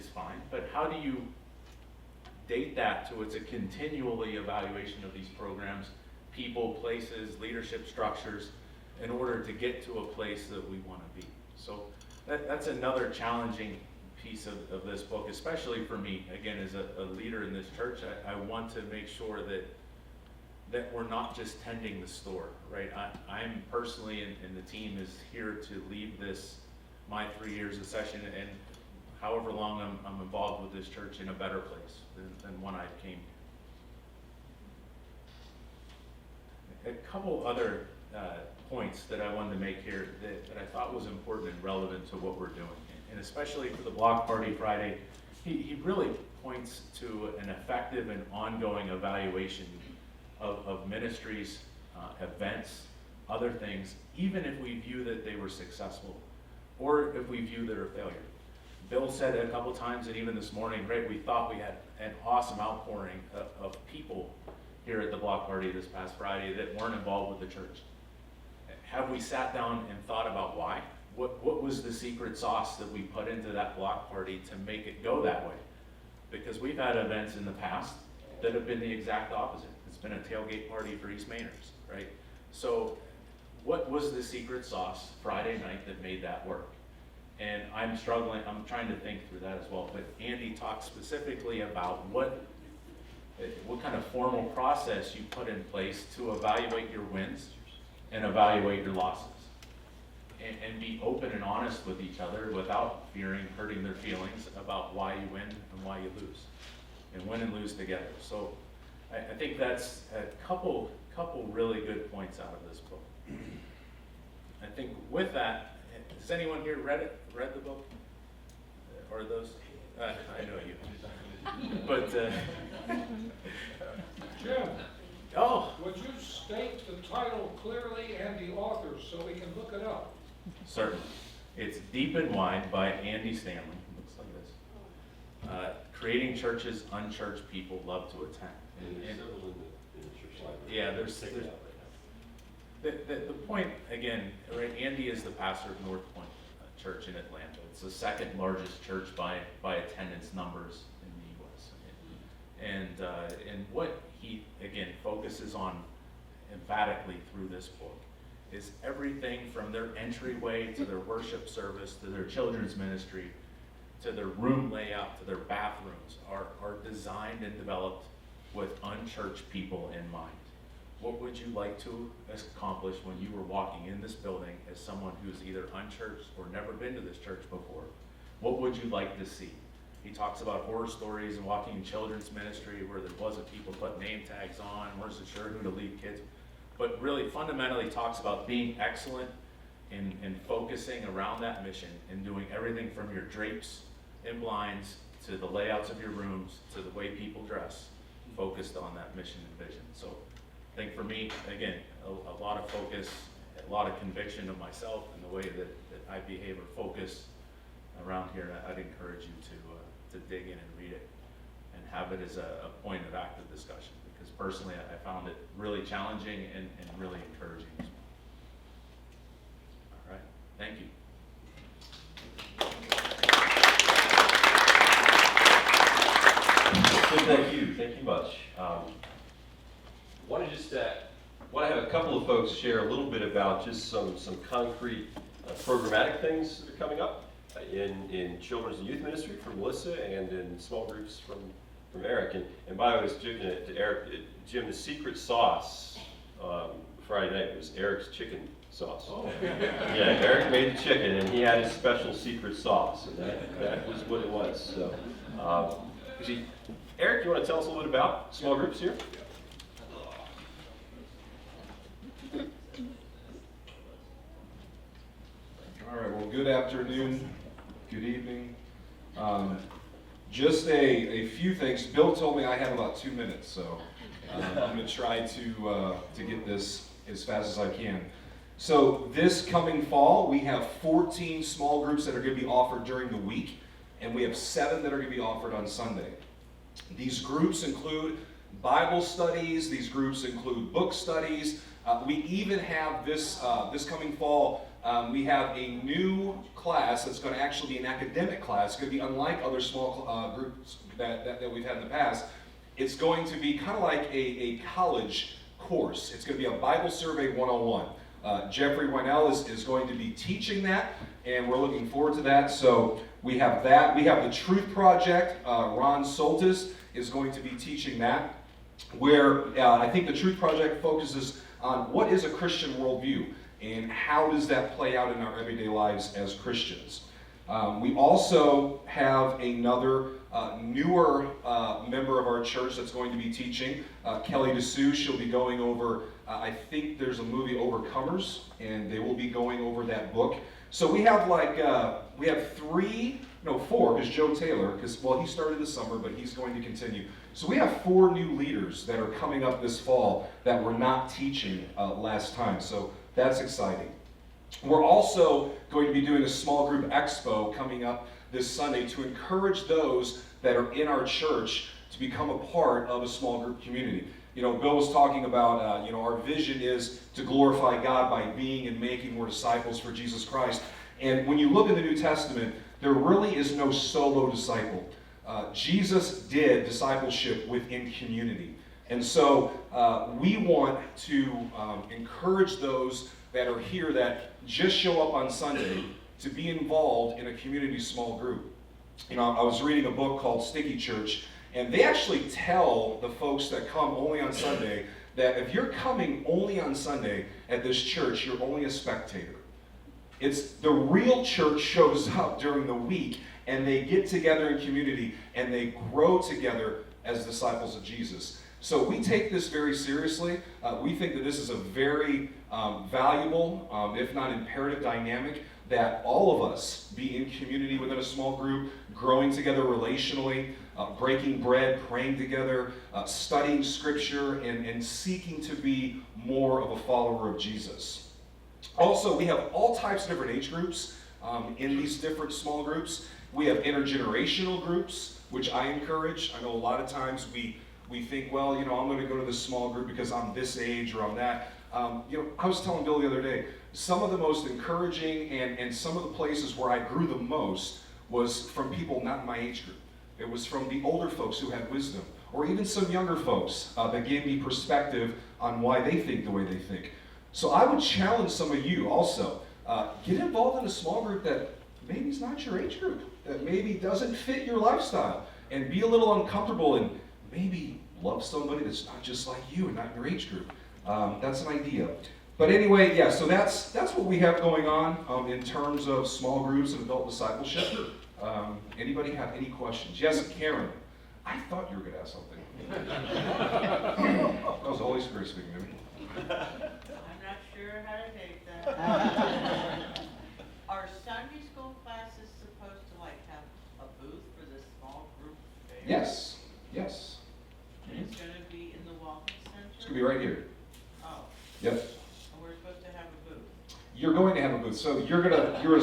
is fine, but how do you date that to it's a continually evaluation of these programs, people, places, leadership structures, in order to get to a place that we want to be. So that's another challenging piece of this book, especially for me, again, as a leader in this church. I want to make sure that we're not just tending the store, right? I'm personally, and the team is here to leave this, my 3 years of session, and however long I'm involved with this church, in a better place than when I came. A couple other points that I wanted to make here that I thought was important and relevant to what we're doing, and especially for the Block Party Friday, he really points to an effective and ongoing evaluation of ministries, events, other things, even if we view that they were successful, or if we view they're a failure. Bill said a couple times, and even this morning, right, we thought we had an awesome outpouring of people here at the Block Party this past Friday that weren't involved with the church. Have we sat down and thought about why? What was the secret sauce that we put into that Block Party to make it go that way? Because we've had events in the past that have been the exact opposite. It's been a tailgate party for East Mainers, right? So what was the secret sauce Friday night that made that work? And I'm trying to think through that as well. But Andy talked specifically about what kind of formal process you put in place to evaluate your wins and evaluate your losses. And be open and honest with each other without fearing hurting their feelings about why you win and why you lose. And win and lose together. So I think that's a couple really good points out of this book. I think with that, has anyone here read the book? Or those? I know you. But, Jim, oh, would you state the title clearly and the author so we can look it up? certainly. It's Deep and Wide by Andy Stanley. It looks like this. Creating Churches Unchurched People Love to Attend. And several in the church library. Yeah, there's the point, again, right, Andy is the pastor of North Point Church in Atlanta. It's the second largest church by attendance numbers in the U.S. And what he, again, focuses on emphatically through this book is everything from their entryway to their worship service, to their children's ministry, to their room layout, to their bathrooms, are designed and developed with unchurched people in mind. What would you like to accomplish when you were walking in this building as someone who's either unchurched or never been to this church before? What would you like to see? He talks about horror stories and walking in children's ministry where there wasn't people put name tags on, weren't so sure who to lead kids. But really fundamentally talks about being excellent in focusing around that mission and doing everything from your drapes and blinds to the layouts of your rooms to the way people dress, focused on that mission and vision. So I think for me, again, a lot of focus, a lot of conviction of myself and the way that I behave or focus around here. I'd encourage you to dig in and read it and have it as a point of active discussion, because personally I found it really challenging and really encouraging as well. All right, thank you. Thank you much. Want to have a couple of folks share a little bit about just some concrete programmatic things that are coming up in children's and youth ministry from Melissa and in small groups from Eric. And by the way, I was joking to Eric, Jim, the secret sauce Friday night was Eric's chicken sauce. Oh. Yeah, Eric made the chicken and he had his special secret sauce, and that was what it was. So, Eric, you want to tell us a little bit about small groups here? All right, well, good afternoon, good evening. Just a few things. Bill told me I have about 2 minutes, so I'm going to try to get this as fast as I can. So this coming fall, we have 14 small groups that are going to be offered during the week, and we have 7 that are going to be offered on Sunday. These groups include Bible studies. These groups include book studies. We even have this coming fall we have a new class that's going to actually be an academic class. It's going to be unlike other small groups that we've had in the past. It's going to be kind of like a college course. It's going to be a Bible Survey 101. Jeffrey Wynell is going to be teaching that, and we're looking forward to that. So we have that. We have the Truth Project. Ron Soltis is going to be teaching that, where I think the Truth Project focuses on what is a Christian worldview and how does that play out in our everyday lives as Christians. We also have another newer member of our church that's going to be teaching, Kelly DeSue. She'll be going over, I think there's a movie, Overcomers, and they will be going over that book. So we have four, because Joe Taylor, he started this summer, but he's going to continue. So we have 4 new leaders that are coming up this fall that were not teaching last time. So that's exciting. We're also going to be doing a small group expo coming up this Sunday to encourage those that are in our church to become a part of a small group community. You know, Bill was talking about, our vision is to glorify God by being and making more disciples for Jesus Christ. And when you look in the New Testament, there really is no solo disciple. Jesus did discipleship within community. And so we want to encourage those that are here that just show up on Sunday to be involved in a community small group. You know, I was reading a book called Sticky Church, and they actually tell the folks that come only on Sunday that if you're coming only on Sunday at this church, you're only a spectator. It's the real church shows up during the week, and they get together in community, and they grow together as disciples of Jesus. So we take this very seriously. We think that this is a very valuable, if not imperative dynamic, that all of us be in community within a small group, growing together relationally, breaking bread, praying together, studying scripture, and seeking to be more of a follower of Jesus. Also, we have all types of different age groups in these different small groups. We have intergenerational groups, which I encourage. I know a lot of times we think, well, I'm going to go to this small group because I'm this age or I'm that. I was telling Bill the other day, some of the most encouraging and some of the places where I grew the most was from people not in my age group. It was from the older folks who had wisdom, or even some younger folks that gave me perspective on why they think the way they think. So I would challenge some of you also, get involved in a small group that maybe is not your age group, that maybe doesn't fit your lifestyle, and be a little uncomfortable and maybe love somebody that's not just like you and not your age group. That's an idea. But anyway, yeah, so that's what we have going on in terms of small groups and adult discipleship. Anybody have any questions? Yes, Karen. I thought you were going to ask something. That was the Holy Spirit speaking to me. I'm not sure how to take that. Are Sunday school classes supposed to have a booth for the small group fair? Yes. And it's going to be in the Walking Center? It's going to be right here. Oh, Yep. and we're supposed to have a booth. You're going to have a booth. So you're a